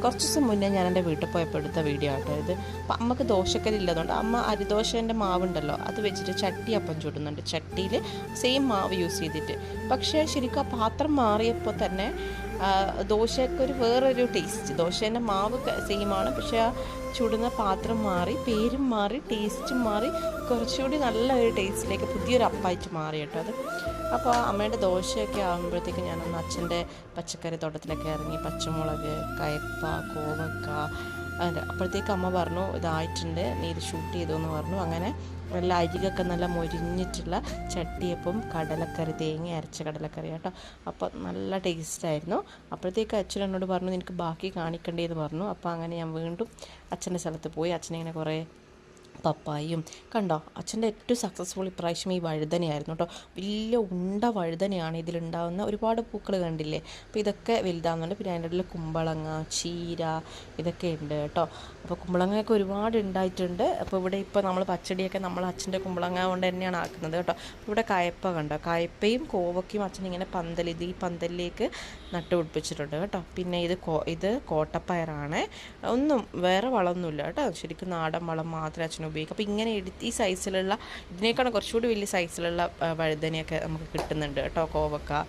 കുറച്ച് ദിവസം മുന്നേ ഞാൻ എൻ്റെ വീട്ടിൽ പോയപ്പോൾ എടുത്ത വീഡിയോ ആട്ടോ ഇത്. അപ്പം അമ്മക്ക് ദോശക്കല്ലില്ലതുകൊണ്ട് അമ്മ അരിദോശേൻ്റെ മാവുണ്ടല്ലോ അത് വെച്ചിട്ട് ചട്ടി അപ്പം ചുടുന്നുണ്ട്, ചട്ടിയിൽ സെയിം മാവ് യൂസ് ചെയ്തിട്ട്. പക്ഷേ ശരിക്കും ആ പാത്രം മാറിയപ്പോൾ തന്നെ ദോശയ്ക്കൊരു വേറൊരു ടേസ്റ്റ്. ദോശേൻ്റെ മാവ് സെയിമാണ്, പക്ഷേ ആ ചുടുന്ന പാത്രം മാറി, പേരും മാറി, ടേസ്റ്റും മാറി, കുറച്ചുകൂടി നല്ലൊരു ടേസ്റ്റിലേക്ക് പുതിയൊരു അപ്പായിട്ട് മാറി കേട്ടോ അത്. അപ്പോൾ അമ്മയുടെ ദോശയൊക്കെ ആകുമ്പോഴത്തേക്ക് ഞാനൊന്ന് അച്ഛൻ്റെ പച്ചക്കറി തോട്ടത്തിലൊക്കെ ഇറങ്ങി പച്ചമുളക്, കയ്പ്പ, കോവക്ക, അപ്പോഴത്തേക്ക് അമ്മ പറഞ്ഞു ഇതായിട്ടുണ്ട്, നീ ഇത് ഷൂട്ട് ചെയ്തു എന്ന് പറഞ്ഞു. അങ്ങനെ നല്ല അരികൊക്കെ നല്ല മൊരിഞ്ഞിട്ടുള്ള ചട്ടിയപ്പം കടലക്കറി, തേങ്ങ അരച്ച കടലക്കറി കേട്ടോ. അപ്പോൾ നല്ല ടേസ്റ്റായിരുന്നു. അപ്പോഴത്തേക്ക് അച്ഛൻ എന്നോട് പറഞ്ഞു നിനക്ക് ബാക്കി കാണിക്കണ്ടേന്ന് പറഞ്ഞു. അപ്പോൾ അങ്ങനെ ഞാൻ വീണ്ടും അച്ഛൻ്റെ സ്ഥലത്ത് പോയി. അച്ഛനിങ്ങനെ കുറേ പപ്പായും കണ്ടോ. അച്ഛൻ്റെ ഏറ്റവും സക്സസ്ഫുൾ ഇപ്രാവശ്യം ഈ വഴുതനയായിരുന്നു കേട്ടോ. വലിയ ഉണ്ട വഴുതനയാണ് ഇതിലുണ്ടാകുന്ന. ഒരുപാട് പൂക്കൾ കണ്ടില്ലേ. അപ്പോൾ ഇതൊക്കെ വലുതാകുന്നുണ്ട്. പിന്നെ അതിൻ്റെ ഇടയിൽ കുമ്പളങ്ങ, ചീര ഇതൊക്കെ ഉണ്ട് കേട്ടോ. അപ്പോൾ കുമ്പളങ്ങയൊക്കെ ഒരുപാട് ഉണ്ടായിട്ടുണ്ട്. അപ്പോൾ ഇവിടെ ഇപ്പോൾ നമ്മൾ പച്ചടിയൊക്കെ നമ്മൾ അച്ഛൻ്റെ കുമ്പളങ്ങ കൊണ്ട് തന്നെയാണ് ആക്കുന്നത് കേട്ടോ. ഇവിടെ കയ്പ്പ കണ്ടോ, കയ്പ്പയും കോവക്കയും അച്ഛൻ ഇങ്ങനെ ഈ പന്തലിലേക്ക് നട്ടുപിടിപ്പിച്ചിട്ടുണ്ട് കേട്ടോ. പിന്നെ ഇത് കോട്ടപ്പയറാണ്. ഒന്നും വേറെ വളമൊന്നുമില്ല കേട്ടോ, ശരിക്കും നാടൻ വളം മാത്രമേ അച്ഛൻ ഉപയോഗിക്കും. അപ്പോൾ ഇങ്ങനെ ഈ സൈസിലുള്ള, ഇതിനേക്കാളും കുറച്ചുകൂടി വലിയ സൈസിലുള്ള വഴുതനയൊക്കെ നമുക്ക് കിട്ടുന്നുണ്ട് കേട്ടോ, കോവക്ക.